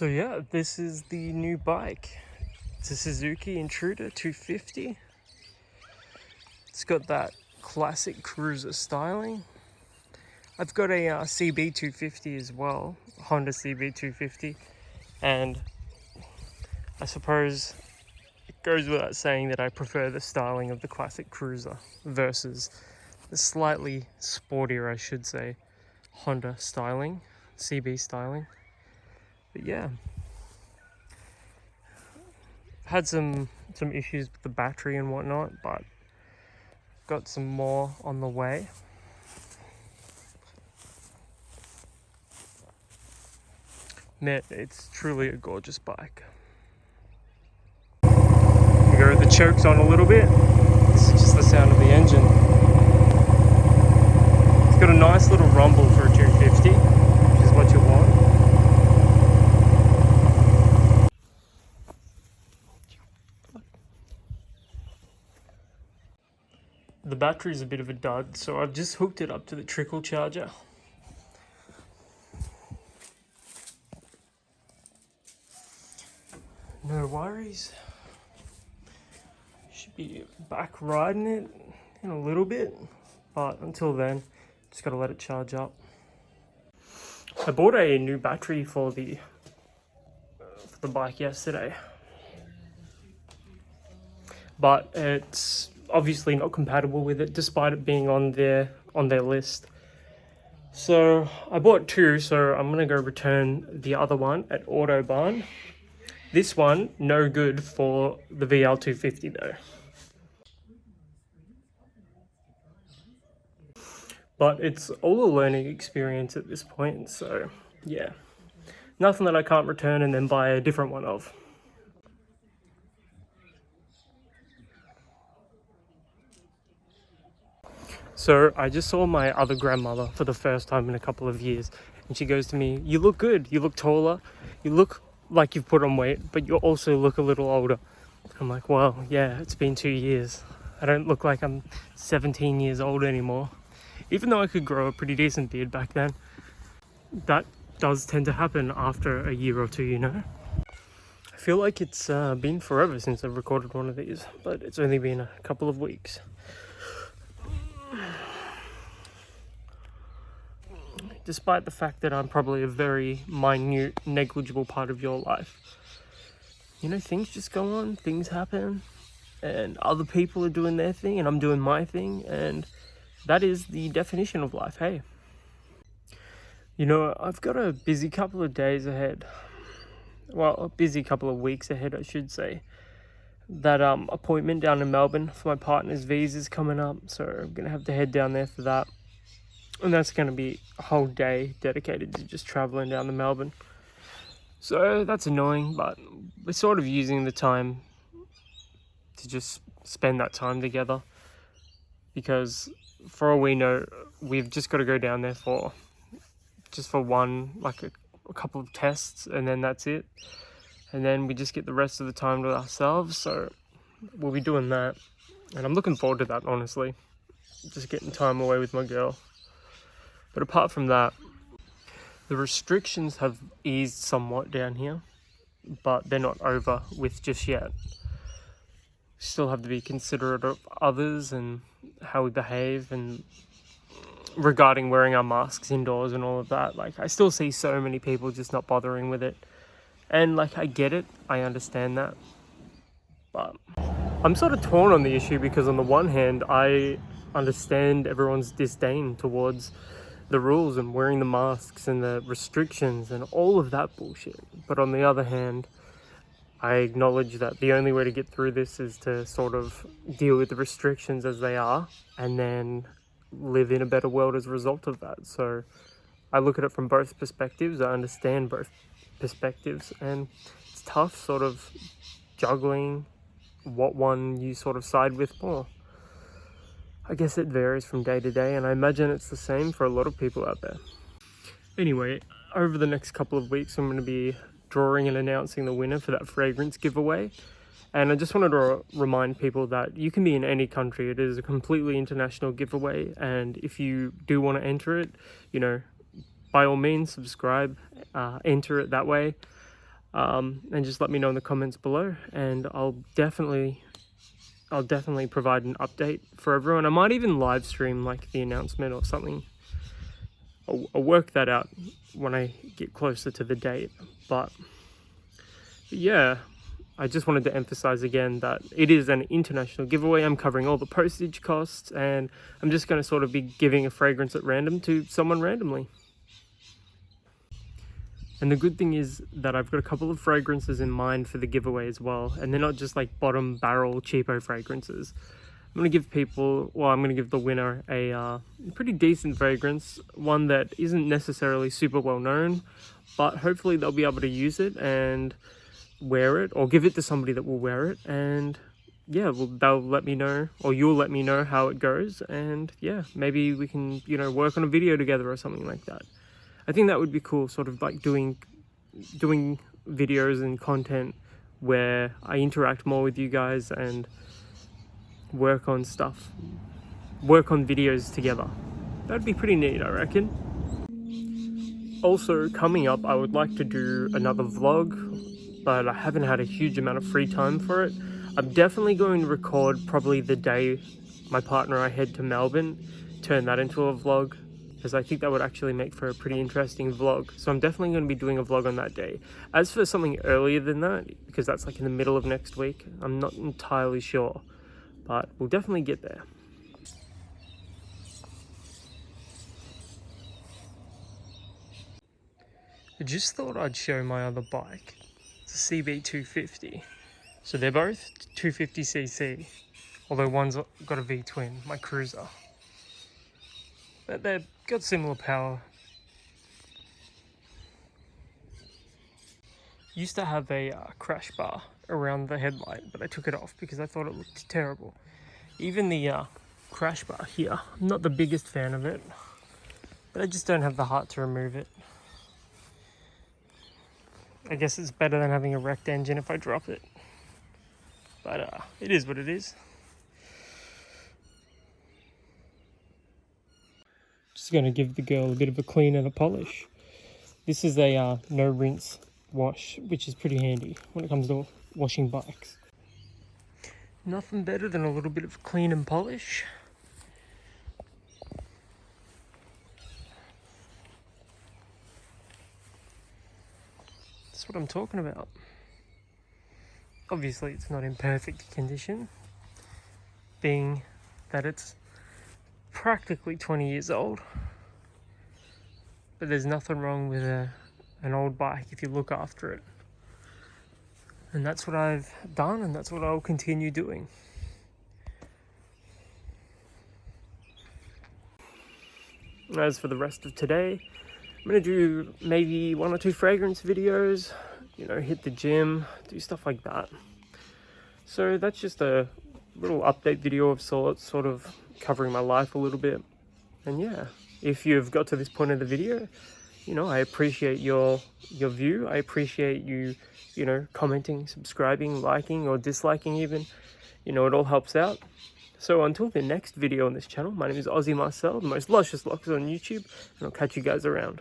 So yeah, this is the new bike. It's a Suzuki Intruder 250. It's got that classic cruiser styling. I've got a CB 250 as well, Honda CB 250, and I suppose it goes without saying that I prefer the styling of the classic cruiser versus the slightly sportier, I should say, Honda styling, CB styling. But yeah, had some issues with the battery and whatnot, but got some more on the way. Man, it's truly a gorgeous bike. We go the chokes on a little bit. This is just the sound of the engine. It's got a nice little rumble for a 250, which is what you want. The battery's a bit of a dud, so I've just hooked it up to the trickle charger. No worries. Should be back riding it in a little bit, but until then, just gotta let it charge up. I bought a new battery for the bike yesterday, but it's obviously not compatible with it, despite it being on their list. So I bought two, so I'm gonna go return the other one at Autobahn. This one, no good for the VL250 though. But it's all a learning experience at this point, so yeah. Nothing that I can't return and then buy a different one of. So I just saw my other grandmother for the first time in a couple of years, and she goes to me, "You look good, you look taller, you look like you've put on weight, but you also look a little older." I'm like, well, yeah, it's been 2 years. I don't look like I'm 17 years old anymore. Even though I could grow a pretty decent beard back then. That does tend to happen after a year or two, you know? I feel like it's been forever since I've recorded one of these, but it's only been a couple of weeks. Despite the fact that I'm probably a very minute, negligible part of your life. You know, things just go on, things happen, and other people are doing their thing, and I'm doing my thing, and that is the definition of life, hey? You know, I've got a busy couple of days ahead. Well, a busy couple of weeks ahead, I should say. That appointment down in Melbourne for my partner's visa is coming up, so I'm going to have to head down there for that. And that's going to be a whole day dedicated to just traveling down to Melbourne. So that's annoying, but we're sort of using the time to just spend that time together. Because for all we know, we've just got to go down there for one, like a couple of tests, and then that's it. And then we just get the rest of the time to ourselves, so we'll be doing that. And I'm looking forward to that, honestly. Just getting time away with my girl. But apart from that, the restrictions have eased somewhat down here, but they're not over with just yet. Still have to be considerate of others and how we behave, and regarding wearing our masks indoors and all of that. Like, I still see so many people just not bothering with it. And like, I get it, I understand that. But I'm sort of torn on the issue, because on the one hand, I understand everyone's disdain towards the rules and wearing the masks and the restrictions and all of that bullshit. But on the other hand, I acknowledge that the only way to get through this is to sort of deal with the restrictions as they are, and then live in a better world as a result of that. So I look at it from both perspectives. I understand both perspectives, and it's tough sort of juggling what one you sort of side with more. I guess it varies from day to day, and I imagine it's the same for a lot of people out there. Anyway, over the next couple of weeks, I'm going to be drawing and announcing the winner for that fragrance giveaway. And I just wanted to remind people that you can be in any country. It is a completely international giveaway, and if you do want to enter it, you know, by all means, subscribe, enter it that way. and just let me know in the comments below, and I'll definitely provide an update for everyone. I might even live stream like the announcement or something. I'll work that out when I get closer to the date. But yeah, I just wanted to emphasize again that it is an international giveaway. I'm covering all the postage costs, and I'm just going to sort of be giving a fragrance at random to someone randomly. And the good thing is that I've got a couple of fragrances in mind for the giveaway as well, and they're not just like bottom barrel cheapo fragrances. I'm going to give I'm going to give the winner a pretty decent fragrance, one that isn't necessarily super well known, but hopefully they'll be able to use it and wear it, or give it to somebody that will wear it, and yeah, they'll let me know, or you'll let me know how it goes, and yeah, maybe we can, work on a video together or something like that. I think that would be cool, sort of like doing videos and content where I interact more with you guys and work on videos together. That'd be pretty neat, I reckon. Also, coming up, I would like to do another vlog, but I haven't had a huge amount of free time for it. I'm definitely going to record probably the day my partner and I head to Melbourne, turn that into a vlog, because I think that would actually make for a pretty interesting vlog. So I'm definitely going to be doing a vlog on that day. As for something earlier than that, because that's like in the middle of next week, I'm not entirely sure, but we'll definitely get there. I just thought I'd show my other bike. It's a CB250. So they're both 250cc, although one's got a V-twin, my cruiser. But they've got similar power. Used to have a crash bar around the headlight, but I took it off because I thought it looked terrible. Even the crash bar here, I'm not the biggest fan of it, but I just don't have the heart to remove it. I guess it's better than having a wrecked engine if I drop it. But it is what it is. Just going to give the girl a bit of a clean and a polish. This is a no rinse wash, which is pretty handy when it comes to washing bikes. Nothing better than a little bit of clean and polish. That's what I'm talking about. Obviously it's not in perfect condition, being that it's practically 20 years old, but there's nothing wrong with an old bike if you look after it. And that's what I've done, and that's what I'll continue doing. As for the rest of today, I'm going to do maybe 1 or 2 fragrance videos, hit the gym, do stuff like that. So that's just a little update video of sorts, sort of covering my life a little bit. And yeah, if you've got to this point of the video, I appreciate your view. I appreciate you, commenting, subscribing, liking, or disliking even. It all helps out. So until the next video on this channel, my name is Aussie Marcel, the most luscious locks on YouTube, and I'll catch you guys around.